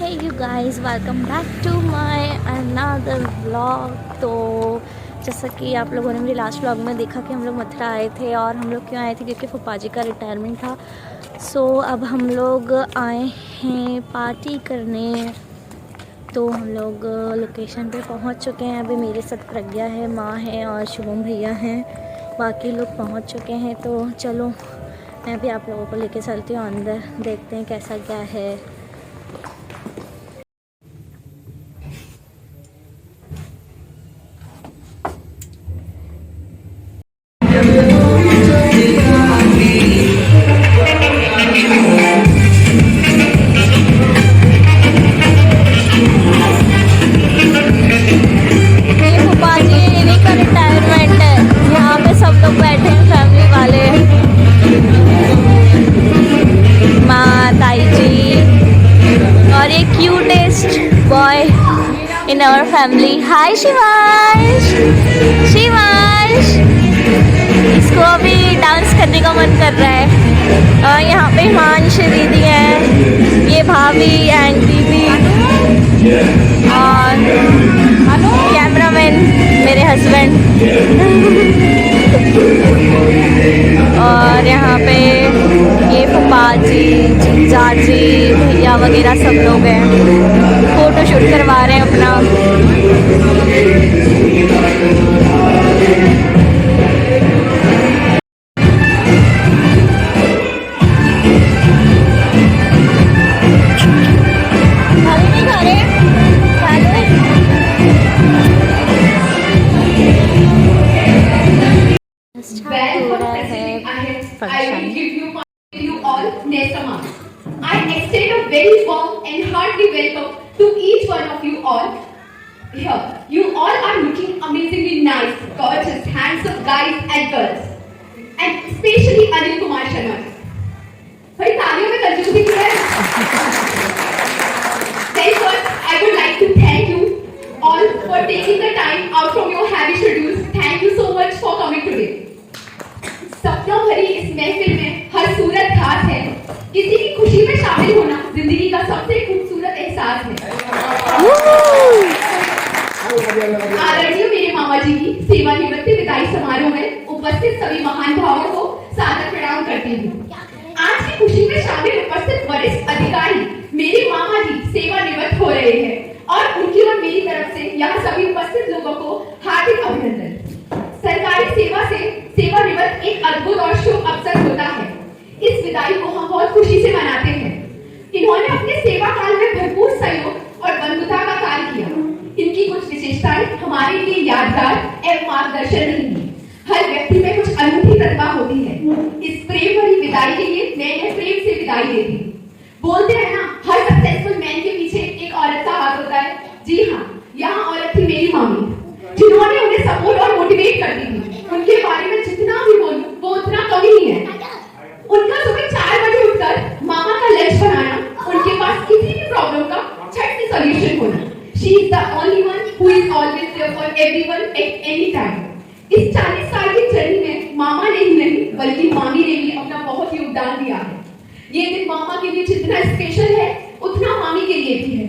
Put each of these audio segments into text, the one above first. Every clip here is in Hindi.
Hey you guys, welcome back to my another vlog। तो जैसा कि आप लोगों ने मेरे लास्ट व्लॉग में देखा कि हम लोग मथुरा आए थे, और हम लोग क्यों आए थे क्योंकि फूफा जी का रिटायरमेंट था। सो अब हम लोग आए हैं पार्टी करने। तो हम लोग लोकेशन पे पहुंच चुके हैं। अभी मेरे साथ प्रज्ञा है, माँ है और शुभम भैया हैं। बाकी लोग पहुंच चुके हैं। तो चलो मैं भी आप लोगों को लेके चलती हूँ अंदर, देखते हैं कैसा क्या है। In our family. Hi Shivansh. Shivansh इसको अभी डांस करने का मन कर रहा है। और यहाँ पे हिमांश दीदी है, ये भाभी एंड दीदी, और कैमरामैन मेरे हस्बैंड। और यहाँ पे ये फूफा जी, जीजा जी, भैया वगैरह सब लोग हैं, फोटो शूट करवा रहे हैं अपना। I extend a very warm and hearty welcome to each one of you all here. You all are looking amazingly nice, gorgeous, handsome guys and girls, and especially Anil Kumar Sharma. भाई तालियों में कंजूसी क्यों है? Very first, I would like to thank you all for taking the time out from your heavy schedules. Thank you so much for coming today. सपनों भरी इस महफिल में हर सूरत खास है। किसी की खुशी में शामिल होना जिंदगी का सबसे खूबसूरत एहसास है। आदरणीय मेरे मामा जी की सेवानिवृत्ति विदाई समारोह में उपस्थित सभी महान भावों को सादर प्रणाम करती हूँ। आज की खुशी में शामिल उपस्थित वरिष्ठ अधिकारी मेरे मामा जी सेवानिवृत्त हो रहे हैं, और उनकी और मेरी तरफ से यहाँ सभी उपस्थित लोगों को हार्दिक अभिनंदन। सरकारी सेवा से सेवानिवृत्त एक अद्भुत और शुभ अवसर होता है। इस विदाई को हम बहुत खुशी से मनाते हैं। इन्होंने अपने सेवा काल में भरपूर सहयोग और बंधुता का कार्य किया। इनकी कुछ विशेषताएं हमारे लिए यादगार एवं मार्गदर्शन रहेंगी। हर व्यक्ति में कुछ अनूठी प्रतिभा होती है। इस प्रेम भरी विदाई के लिए मैं इन्हें प्रेम से विदाई देती हूँ। बोलते हैं ना, हर सक्सेसफुल मैन के पीछे एक औरत का हाथ होता है। जी हाँ, यहाँ औरत थी मेरी मामी, जिन्होंने उन्हें सपोर्ट और मोटिवेट करती थी। उनके बारे में जितना भी बोलूं वो उतना कम ही है। उनका सुबह 4 बजे उठकर मामा का लंच बनाना, उनके पास किसी भी प्रॉब्लम का झट से सॉल्यूशन होना। She is the only one who is always there for everyone at any time. इस 40 साल की जर्नी में मामा ने ही नहीं बल्कि मामी ने भी अपना बहुत योगदान दिया है। ये दिन मामा के लिए जितना स्पेशल है उतना मामी के लिए भी है।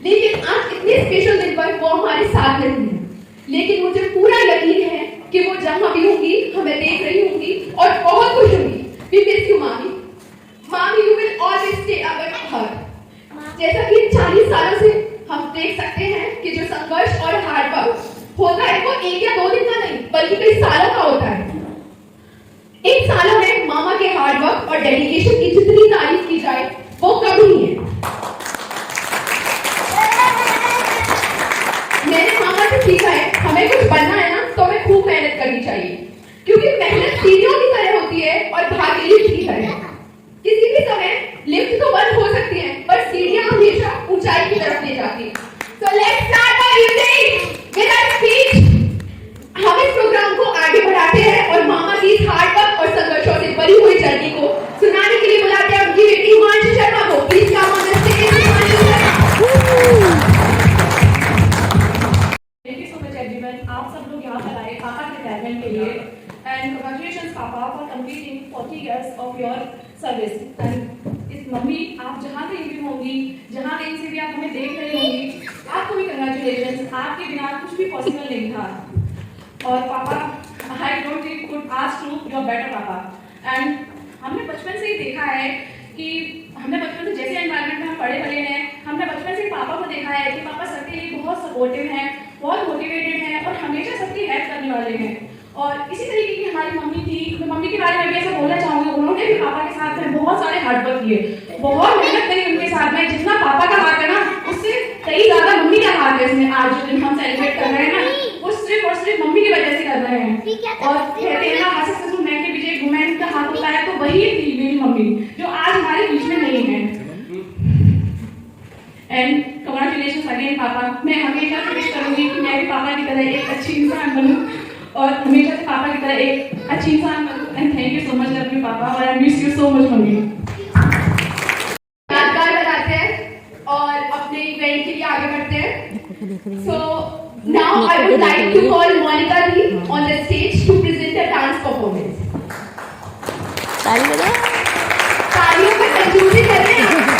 लेकिन आज इतने स्पेशल दिन पर वो हमारे साथ नहीं है, लेकिन मुझे पूरा यकीन है कि वो जहाँ भी होंगी हमें देख रही होंगी और बहुत खुश होंगी। We miss you, Mami. Mami, you will always stay our heart. जैसा कि 40 सालों से हम देख सकते हैं कि जो संघर्ष और हार्ड वर्क होता है वो 1 या 2 दिन का नहीं बल्कि कई सालों का होता है। इन सालों में मामा के हार्ड वर्क और डेडिकेशन की जितनी तारीफ की जाए वो कम ही है। मैंने मामा से सीखा है, हमें कुछ बनना है ना तो हमें खूब मेहनत करनी चाहिए, क्योंकि मेहनत सीढ़ियों की तरह होती है और भाग्य लिफ्ट की तरह। किसी भी समय लिफ्ट तो बंद हो सकती है, पर सीढ़ियां हमेशा ऊंचाई की तरफ ले जाती हैं। So let's start our evening with a speech. हम इस प्रोग्राम को आगे बढ़ाते हैं और मामा की इस हार्ड वर्क और संघर्षों से भरी हुई जर्नी को सुनाने के लिए बुलाते हैं उनकी बेटी हिमांशु शर्मा को। Please come on the stage Himanshu Sharma. Thank you so much everyone. आप सब लोग यहाँ पर आए पापा के रिटायरमेंट के लिए, and congratulations पापा for completing 40 years of your service. And इस मम्मी आप जहाँ कहीं भी होंगी, जहाँ कहीं से भी आप हमें देख रही होंगी, आपको भी कंग्रेचुलेशन। आपके बिना कुछ भी पॉसिबल नहीं था। और पापा, I don't think could ask to your better papa. And हमने बचपन से ही देखा है कि हमने बचपन से जैसे एनवायरनमेंट में हम पढ़े बड़े हैं, हमने बचपन से पापा को देखा है कि पापा सबके लिए बहुत सपोर्टिव हैं, बहुत मोटिवेटेड हैं और हमेशा सबकी हेल्प करने वाले हैं। और इसी तरीके की हमारी मम्मी थी। मैं मम्मी के बारे में भी ऐसा बोलना चाहूँगी, उन्होंने भी पापा के साथ में बहुत सारे हार्डवर्क किए, बहुत मेहनत करी उनके साथ में। जितना पापा का हाथ है ना, उससे कई ज्यादा मम्मी का हाथ है इसमें। आज जो दिन हम सेलिब्रेट कर रहे हैं ना, वो सिर्फ और सिर्फ मम्मी की वजह से कर रहे हैं। और कहते हैं ना, सक्सेसफुल मैन के पीछे एक वुमेन का हाथ होता है, तो वही थी मेरी मम्मी, जो आज हमारे बीच में नहीं है। एंड कंग्रेचुलेशन अगेन पापा। मैं हमेशा कोशिश करूंगी कि मैं भी पापा की तरह एक अच्छी इंसान बनूं और हमेशा से पापा की तरह एक अच्छी इंसान बनूं। And thank you so much lovely papa, और I miss you so much mummy. यादगार बनाते हैं और अपने इवेंट के लिए आगे बढ़ते हैं। So now I would like to call Monica di on the stage to present a dance performance. तालियों पे कंजूसी कर रहे हैं।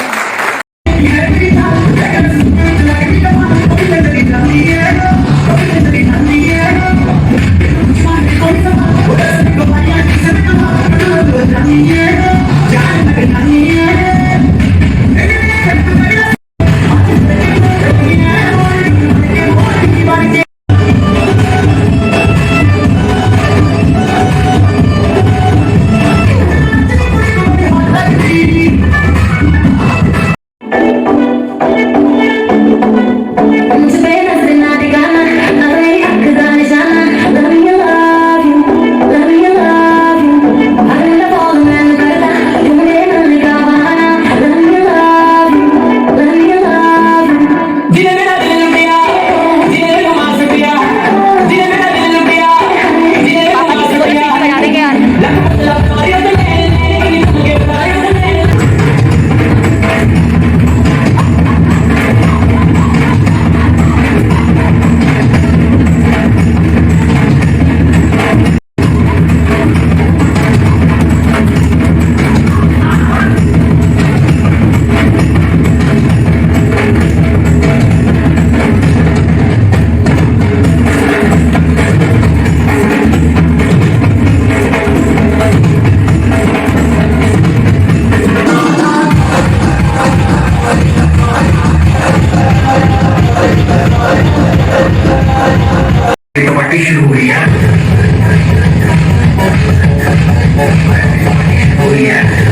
कबड्डी शुरू हुई है, हुई है।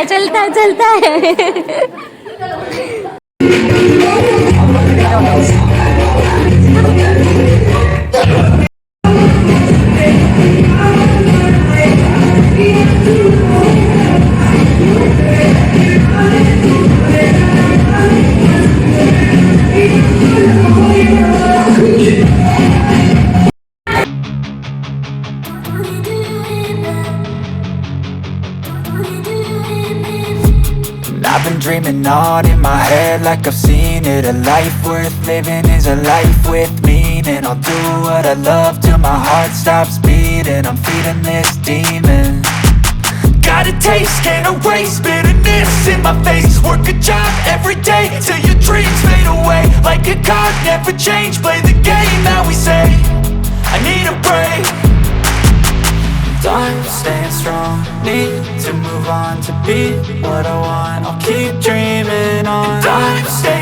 चलता है चलता है। I've been dreaming on in my head like I've seen it. A life worth living is a life with meaning. I'll do what I love till my heart stops beating. I'm feeding this demon. Got a taste, can't erase bitterness in my face. Work a job every day till your dreams fade away. Like a card, never change, play the game that we say. I need a break. Time staying strong, need to move on to be what I want. I'll keep dreaming on. Time staying